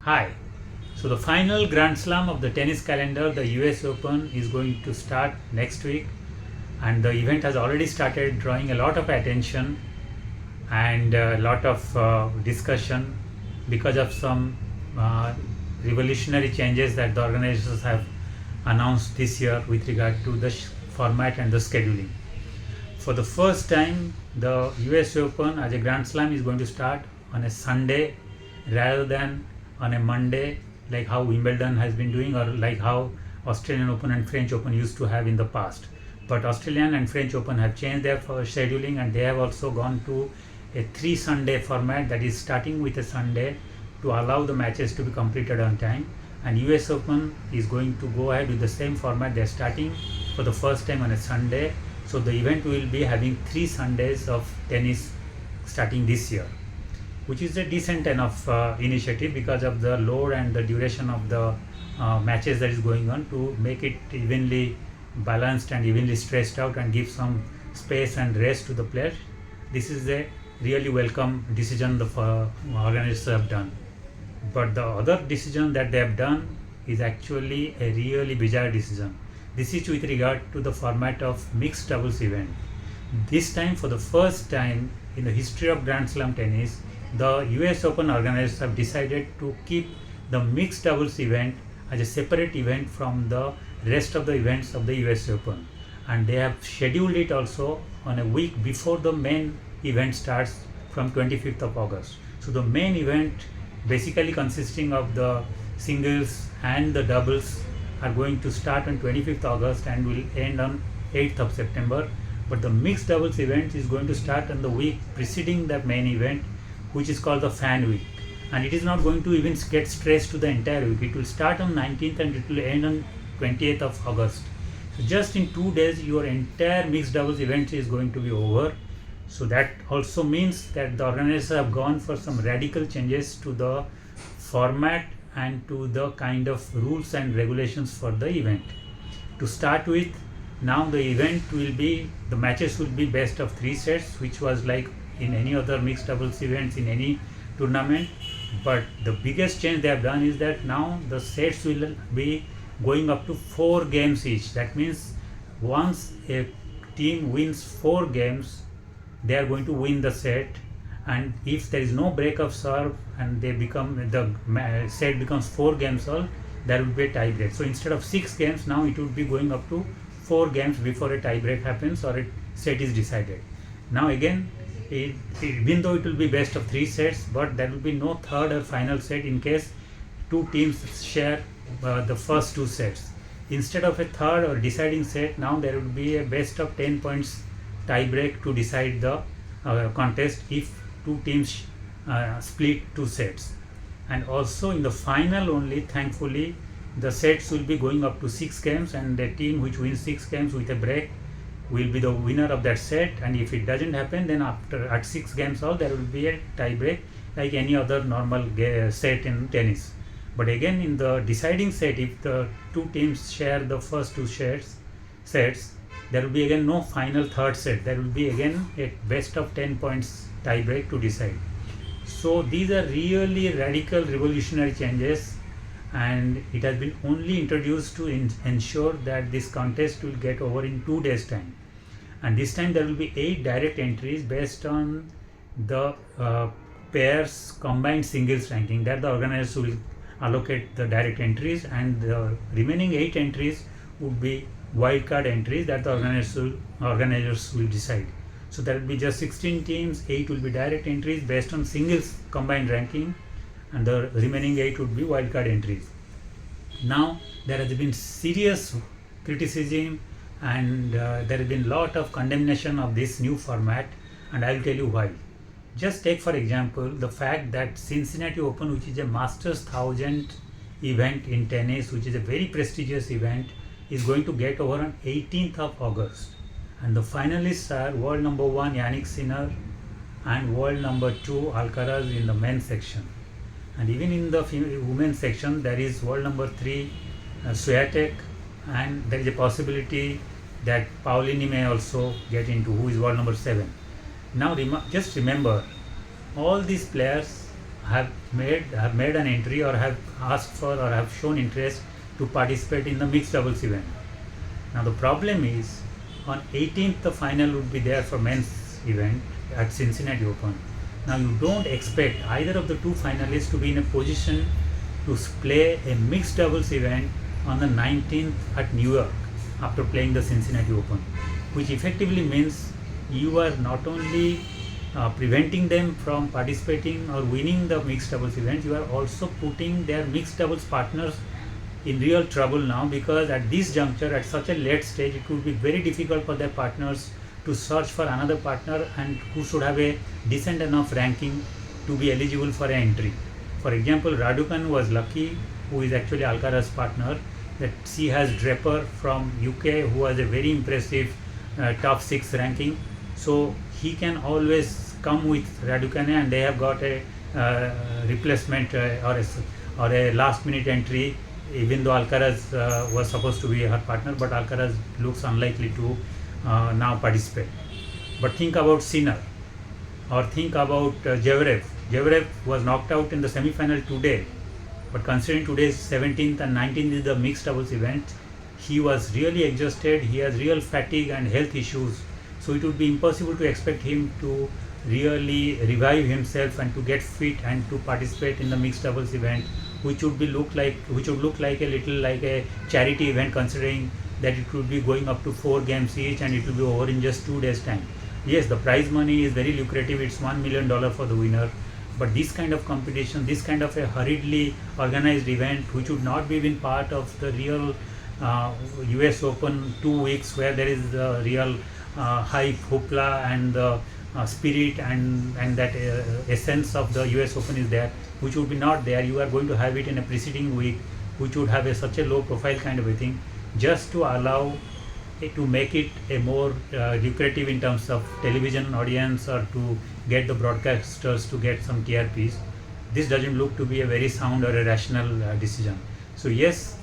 Hi. So the final Grand Slam of the tennis calendar, the US Open, is going to start next week, and the event has already started drawing a lot of attention and a lot of discussion because of some uh, revolutionary changes that the organizers have announced this year with regard to the format and the scheduling. For the first time, the US Open as a Grand Slam is going to start on a Sunday rather than on a Monday, like how Wimbledon has been doing, or like how Australian Open and French Open used to have in the past. But Australian and French Open have changed their scheduling, and they have also gone to a 3 Sunday format, that is starting with a Sunday to allow the matches to be completed on time. And US Open is going to go ahead with the same format. They're starting for the first time on a Sunday, so the event will be having 3 Sundays of tennis starting this year, which is a decent enough initiative because of the load and the duration of the matches that is going on, to make it evenly balanced and evenly stressed out and give some space and rest to the players. This is a really welcome decision the organizers have done. But the other decision that they have done is actually a really bizarre decision. This is with regard to the format of mixed doubles event. This time, for the first time in the history of Grand Slam tennis, the US Open organizers have decided to keep the mixed doubles event as a separate event from the rest of the events of the US Open. And they have scheduled it also on a week before the main event starts from 25th of August. So the main event, basically consisting of the singles and the doubles, are going to start on 25th August and will end on 8th of September. But the mixed doubles event is going to start on the week preceding the main event, which is called the fan week. And it is not going to even get stressed to the entire week. It will start on 19th and it will end on 28th of August. So just in 2 days, your entire mixed doubles event is going to be over. So that also means that the organizers have gone for some radical changes to the format and to the kind of rules and regulations for the event. To start with, now the event will be, the matches will be best of 3 sets, which was like in any other mixed doubles events in any tournament. But the biggest change they have done is that now the sets will be going up to 4 games each. That means once a team wins 4 games, they are going to win the set. And if there is no break of serve and they become, the set becomes 4 games all, there will be a tie break. So instead of 6 games, now it would be going up to 4 games before a tie break happens or a set is decided. Now again, even though it will be best of 3 sets, but there will be no third or final set in case 2 teams share the first 2 sets. Instead of a third or deciding set, now there will be a best of 10 points tie break to decide the contest if 2 teams split 2 sets. And also in the final only, thankfully, the sets will be going up to 6 games, and the team which wins 6 games with a break will be the winner of that set. And if it doesn't happen, then after at 6 games all, there will be a tie break like any other normal set in tennis. But again, in the deciding set, if the 2 teams share the first 2 sets, there will be again no final third set. There will be again a best of 10 points tie break to decide. So these are really radical revolutionary changes, and it has been only introduced to ensure that this contest will get over in 2 days time. And this time there will be 8 direct entries based on the pairs combined singles ranking, that the organizers will allocate the direct entries, and the remaining 8 entries would be wildcard entries that the organizers will decide. So there will be just 16 teams, 8 will be direct entries based on singles combined ranking, and the remaining 8 would be wildcard entries. Now there has been serious criticism, and there has been a lot of condemnation of this new format, and I will tell you why. Just take for example the fact that Cincinnati Open, which is a Masters 1000 event in tennis, which is a very prestigious event, is going to get over on 18th of August. And the finalists are world number 1 Yannick Sinner and world number 2 Alcaraz in the men's section. And even in the women's section, there is world number 3 Swiatek, and there is a possibility that Paulini may also get into, who is world number 7. Now just remember, all these players have made an entry or have asked for or have shown interest to participate in the mixed doubles event. Now the problem is on 18th the final would be there for men's event at Cincinnati Open. Now you don't expect either of the two finalists to be in a position to play a mixed doubles event on the 19th at New York after playing the Cincinnati Open, which effectively means you are not only preventing them from participating or winning the mixed doubles event, you are also putting their mixed doubles partners in real trouble now, because at this juncture, at such a late stage, it would be very difficult for their partners to search for another partner and who should have a decent enough ranking to be eligible for an entry. For example, Raducanu was lucky, who is actually Alcaraz's partner, that she has Draper from UK, who has a very impressive top 6 ranking. So he can always come with Raducanu, and they have got a replacement or a last minute entry, even though Alcaraz was supposed to be her partner, but Alcaraz looks unlikely to now participate. But think about Sinner, or think about Zverev. Zverev was knocked out in the semi-final today, but considering today's 17th and 19th is the mixed doubles event, he was really exhausted, he has real fatigue and health issues, so it would be impossible to expect him to really revive himself and to get fit and to participate in the mixed doubles event, which would look like a little like a charity event, considering that it would be going up to 4 games each and it will be over in just 2 days time. Yes, the prize money is very lucrative, it's $1 million for the winner, but this kind of competition, this kind of a hurriedly organized event, which would not be even part of the real US Open 2 weeks where there is the real hype, hoopla and the spirit and that essence of the US Open is there, which would be not there. You are going to have it in a preceding week, which would have such a low profile kind of a thing, just to allow it to make it a more lucrative in terms of television audience, or to get the broadcasters to get some TRPs. This doesn't look to be a very sound or a rational decision. So yes,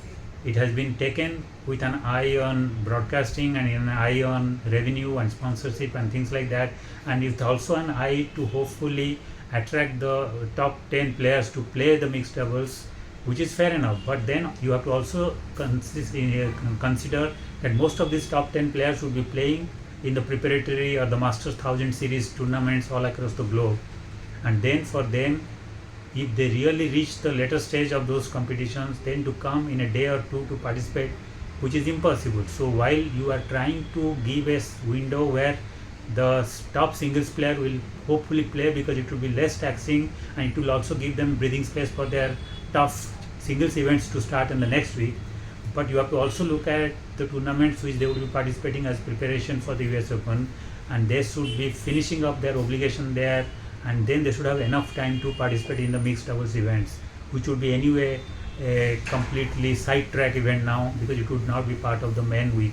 it has been taken with an eye on broadcasting and an eye on revenue and sponsorship and things like that, and it's also an eye to hopefully attract the top 10 players to play the mixed doubles, which is fair enough. But then you have to also consider that most of these top 10 players will be playing in the preparatory or the Masters 1000 series tournaments all across the globe, and then for them, if they really reach the later stage of those competitions, then to come in a day or two to participate, which is impossible. So while you are trying to give a window where the top singles player will hopefully play, because it will be less taxing and it will also give them breathing space for their tough singles events to start in the next week, but you have to also look at the tournaments which they will be participating as preparation for the US Open, and they should be finishing up their obligation there, and then they should have enough time to participate in the mixed doubles events, which would be anyway a completely sidetrack event now, because it would not be part of the main week.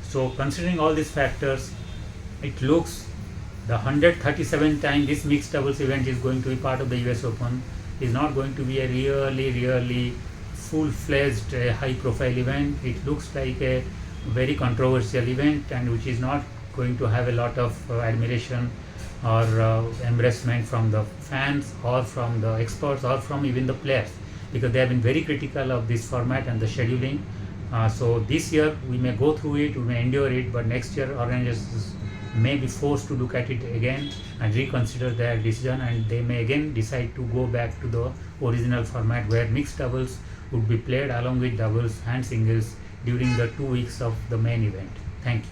So considering all these factors, it looks the 137th time this mixed doubles event is going to be part of the US Open is not going to be a really full-fledged high-profile event. It looks like a very controversial event, and which is not going to have a lot of admiration or embracement from the fans or from the experts or from even the players, because they have been very critical of this format and the scheduling. So this year we may go through it, we may endure it, but next year organizers may be forced to look at it again and reconsider their decision, and they may again decide to go back to the original format where mixed doubles would be played along with doubles and singles during the 2 weeks of the main event. Thank you.